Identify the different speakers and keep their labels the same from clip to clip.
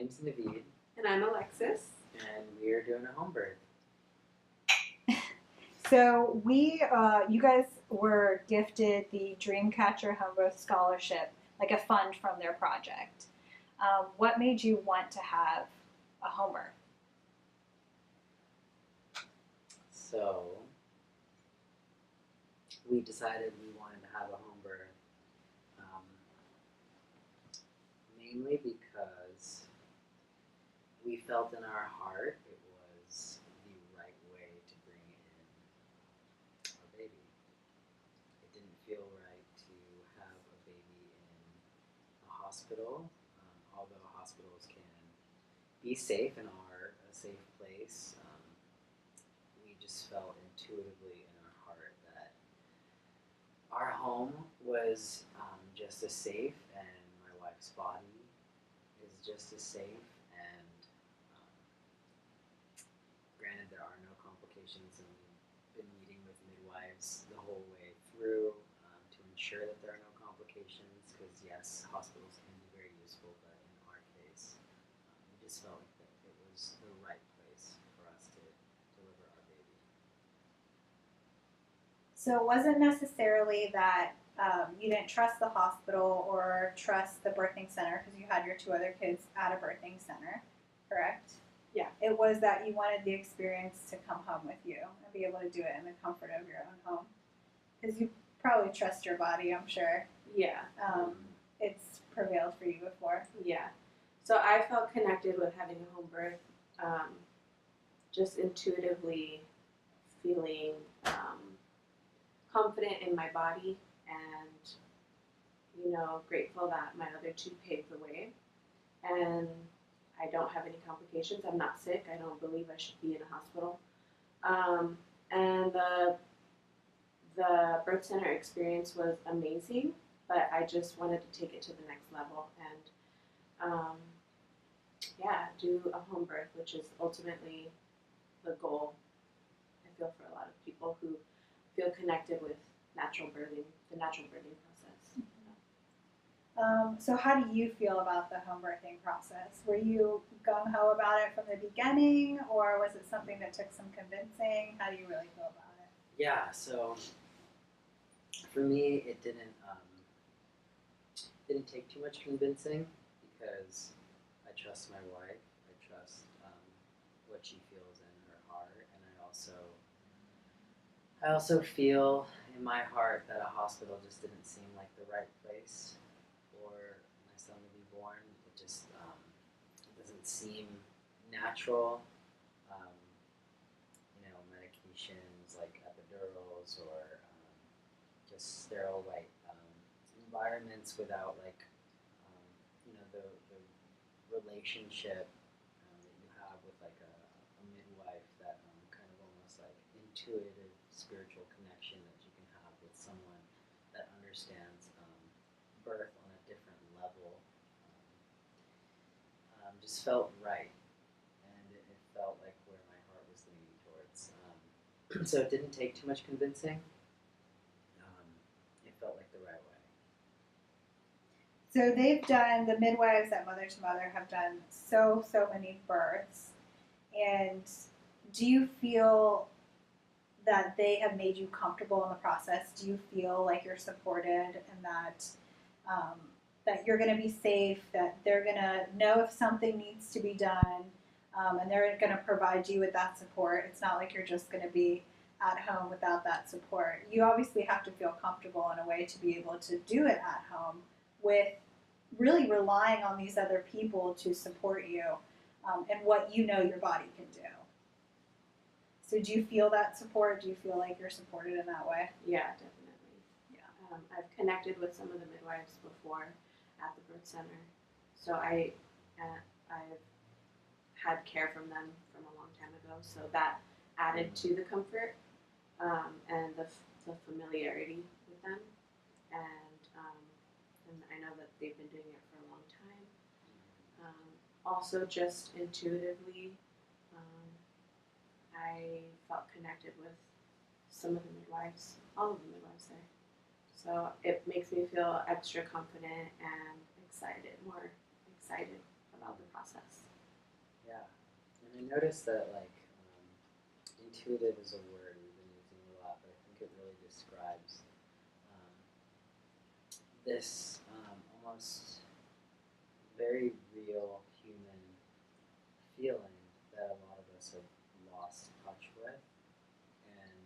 Speaker 1: name's Naveed,
Speaker 2: And I'm Alexis.
Speaker 1: and we're doing a home birth.
Speaker 3: So you guys were gifted the Dreamcatcher Home Birth Scholarship, like a fund from their project. What made you want to have a home birth?
Speaker 1: So we decided we wanted to have a home birth, mainly because we felt in our heart it was the right way to bring in our baby. It didn't feel right to have a baby in a hospital, although hospitals can be safe and are a safe place. We just felt intuitively in our heart that our home was just as safe, and my wife's body is just as safe. And um, granted, there are no complications, and we've been meeting with midwives the whole way through to ensure that there are no complications. Because yes, hospitals can be very useful, but in our case, we just felt like that it was the right place for us to deliver our baby.
Speaker 3: So it wasn't necessarily that you didn't trust the hospital or trust the birthing center because you had your two other kids at a birthing center, correct?
Speaker 2: Yeah.
Speaker 3: It was that you wanted the experience to come home with you and be able to do it in the comfort of your own home. Because you probably trust your body, I'm sure.
Speaker 2: Yeah.
Speaker 3: It's prevailed for you before.
Speaker 2: Yeah. So I felt connected with having a home birth, just intuitively feeling confident in my body and, grateful that my other two paved the way. And I don't have any complications. I'm not sick. I don't believe I should be in a hospital. And the birth center experience was amazing, but I just wanted to take it to the next level and, do a home birth, which is ultimately the goal, I feel, for a lot of people who feel connected with natural birthing, the natural birthing process.
Speaker 3: So how do you feel about the home birthing process? Were you gung-ho about it from the beginning, or was it something that took some convincing? How do you really feel about it?
Speaker 1: Yeah, so for me, it didn't take too much convincing because I trust my wife. I trust what she feels in her heart, and I also feel in my heart that a hospital just didn't seem like the right place for my son to be born. It just it doesn't seem natural. Um, medications like epidurals or just sterile white environments without the relationship that you have with like a midwife, that kind of almost like intuitive spiritual connection that you can have with someone that understands birth on a different level. Just felt right, and it felt like where my heart was leaning towards. So it didn't take too much convincing. It felt like the right way.
Speaker 3: So the midwives at Mother to Mother have done so many births. And do you feel that they have made you comfortable in the process? Do you feel like you're supported and that you're going to be safe, that they're going to know if something needs to be done, and they're going to provide you with that support? It's not like you're just going to be at home without that support. You obviously have to feel comfortable in a way to be able to do it at home with really relying on these other people to support you and what you know your body can do. So do you feel that support? Do you feel like you're supported in that way?
Speaker 2: Yeah, definitely. Yeah. I've connected with some of the midwives before at the birth center, so I've had care from them from a long time ago, so that added to the comfort and the familiarity with them, and I know that they've been doing it for a long time. Also, just intuitively, I felt connected with some of the midwives, all of the midwives there. So it makes me feel extra confident and excited, more excited about the process.
Speaker 1: Yeah, and I noticed that like intuitive is a word we've been using a lot, but I think it really describes um, this almost very real human feeling that a lot of us have lost touch with, and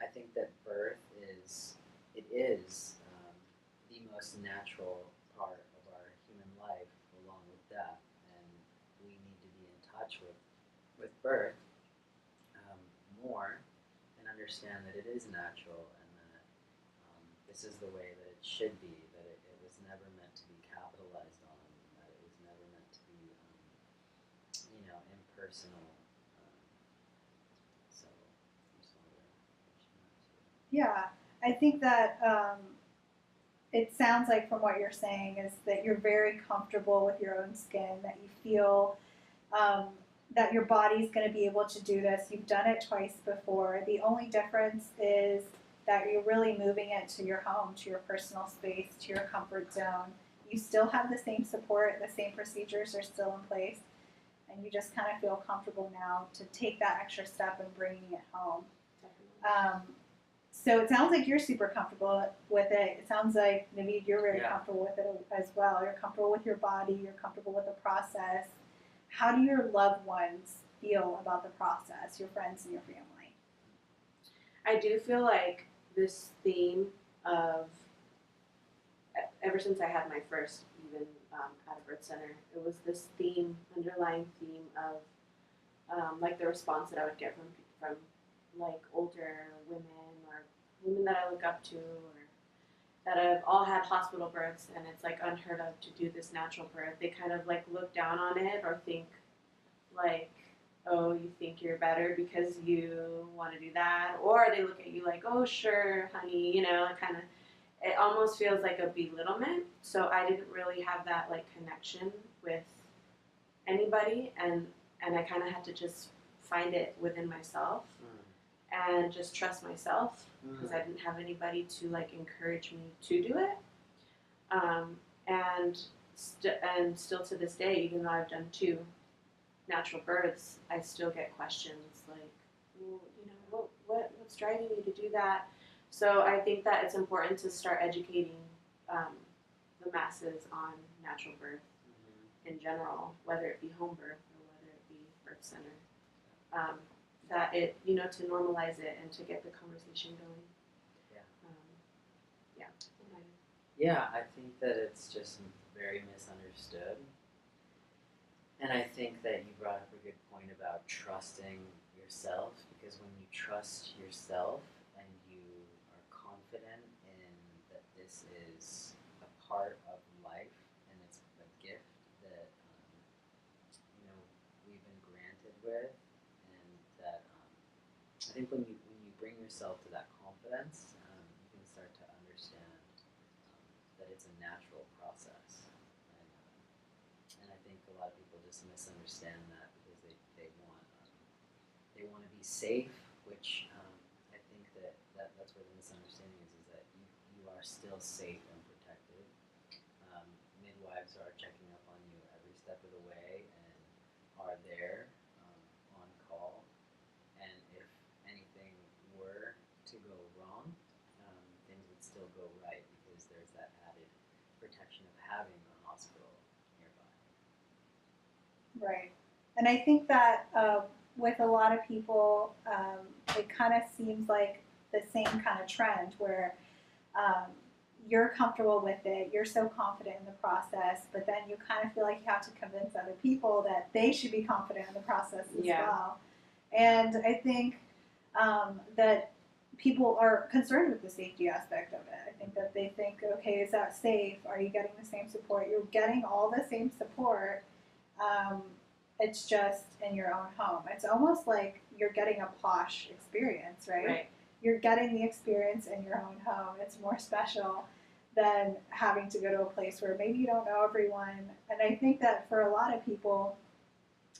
Speaker 1: I think that birth is it is the most natural part of our human life, along with death, and we need to be in touch with birth more and understand that it is natural and that this is the way that it should be. That it was never meant to be capitalized on. That it was never meant to be, impersonal. So I just wanted to mention that too.
Speaker 3: Yeah, I think that it sounds like from what you're saying is that you're very comfortable with your own skin, that you feel um, that your body's going to be able to do this. You've done it twice before. The only difference is that you're really moving it to your home, to your personal space, to your comfort zone. You still have the same support, the same procedures are still in place, and you just kind of feel comfortable now to take that extra step and bringing it home. So it sounds like you're super comfortable with it. It sounds like, Naveed, you're very comfortable with it as well. You're comfortable with your body. You're comfortable with the process. How do your loved ones feel about the process, your friends and your family?
Speaker 2: I do feel like this theme of, ever since I had my first, even at a birth center, it was this theme, underlying theme of like the response that I would get from like older women or women that I look up to or that have all had hospital births, and it's like unheard of to do this natural birth. They kind of like look down on it or think like, oh, you think you're better because you want to do that, or they look at you like, oh, sure, honey, kind of. It almost feels like a belittlement. So I didn't really have that like connection with anybody, and I kind of had to just find it within myself and just trust myself because I didn't have anybody to like encourage me to do it. And still to this day, even though I've done 2 natural births, I still get questions like, well, what's driving you to do that? So I think that it's important to start educating the masses on natural birth in general, whether it be home birth or whether it be birth center. That it, to normalize it and to get the conversation going. Yeah.
Speaker 1: Yeah, I think that it's just very misunderstood. And I think that you brought up a good point about trusting yourself, because when you trust yourself and you are confident in that this is a part of life and it's a gift that we've been granted with, and that I think when you bring yourself to that confidence, you can start to understand that it's a natural process. And I think a lot of people just misunderstand that because they want to be safe, which I think that's where the misunderstanding is that you are still safe and protected. Midwives are checking up on you every step of the way and are there on call. And if anything were to go wrong, things would still go right because there's that added protection of having a hospital nearby.
Speaker 3: Right. And I think that with a lot of people, it kind of seems like the same kind of trend where you're comfortable with it, you're so confident in the process, but then you kind of feel like you have to convince other people that they should be confident in the process as well. And I think that people are concerned with the safety aspect of it. I think that they think, okay, is that safe? Are you getting the same support? You're getting all the same support. It's just in your own home. It's almost like you're getting a posh experience, right? You're getting the experience in your own home. It's more special than having to go to a place where maybe you don't know everyone. And I think that for a lot of people,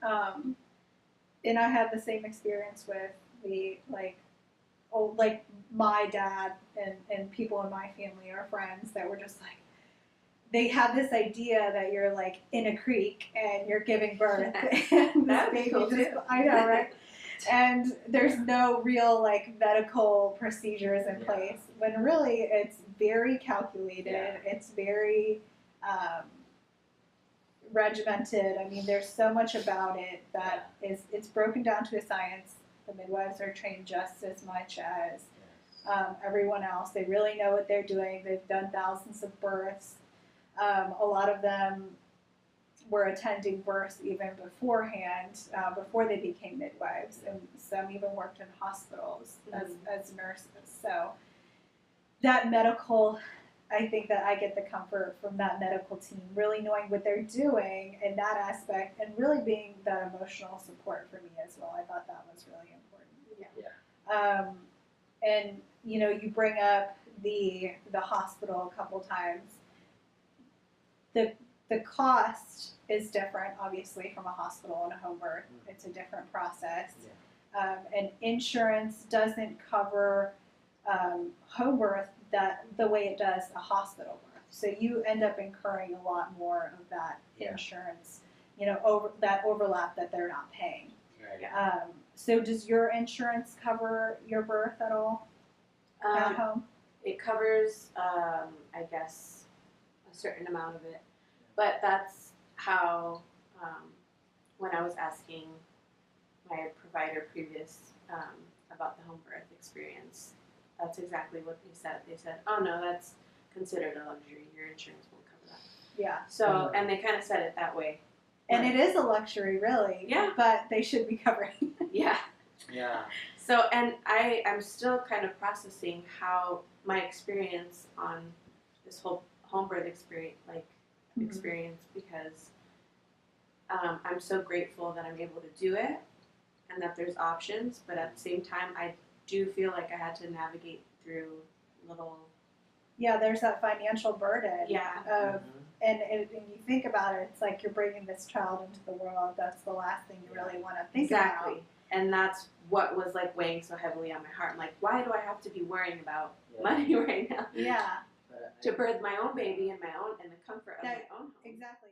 Speaker 3: and I had the same experience with my dad and people in my family or friends that were just like, they have this idea that you're like in a creek and you're giving birth and this
Speaker 2: That would be
Speaker 3: baby
Speaker 2: cool,
Speaker 3: just,
Speaker 2: too.
Speaker 3: I know, right? And there's no real like medical procedures in
Speaker 1: Yeah.
Speaker 3: place when really it's very calculated.
Speaker 1: Yeah.
Speaker 3: It's very regimented. I mean, there's so much about it that is it's broken down to a science. The midwives are trained just as much as
Speaker 1: Yes.
Speaker 3: everyone else. They really know what they're doing. They've done thousands of births. A lot of them were attending births even beforehand, before they became midwives, and some even worked in hospitals as nurses. So that medical, I think that I get the comfort from that medical team, really knowing what they're doing in that aspect, and really being that emotional support for me as well. I thought that was really important.
Speaker 1: Yeah.
Speaker 3: And you know, you bring up the hospital a couple times. The cost is different, obviously, from a hospital and a home birth. It's a different process.
Speaker 1: Yeah.
Speaker 3: And insurance doesn't cover home birth that the way it does a hospital birth. So you end up incurring a lot more of that
Speaker 1: Yeah.
Speaker 3: insurance, you know, over that overlap that they're not paying.
Speaker 1: Right.
Speaker 3: So does your insurance cover your birth at all at home?
Speaker 2: It covers, I guess, a certain amount of it. But that's how, when I was asking my provider previous about the home birth experience, that's exactly what they said. They said, oh no, that's considered a luxury. Your insurance won't cover that.
Speaker 3: Yeah.
Speaker 2: So, and they kind of said it that way.
Speaker 3: And it is a luxury, really.
Speaker 2: Yeah.
Speaker 3: But they should be covering.
Speaker 2: Yeah.
Speaker 1: Yeah.
Speaker 2: So, and I'm still kind of processing how my experience on this whole home birth experience, because I'm so grateful that I'm able to do it and that there's options, but at the same time, I do feel like I had to navigate through little.
Speaker 3: Yeah, there's that financial burden.
Speaker 2: Yeah.
Speaker 3: Of, and you think about it, it's like you're bringing this child into the world. That's the last thing you really want to think
Speaker 2: Exactly.
Speaker 3: about.
Speaker 2: And that's what was like weighing so heavily on my heart. I'm like, why do I have to be worrying about
Speaker 1: Yeah.
Speaker 2: money right now
Speaker 3: Yeah.
Speaker 1: But
Speaker 2: to birth my own baby in the comfort of
Speaker 3: That-
Speaker 2: my own home?
Speaker 3: Exactly.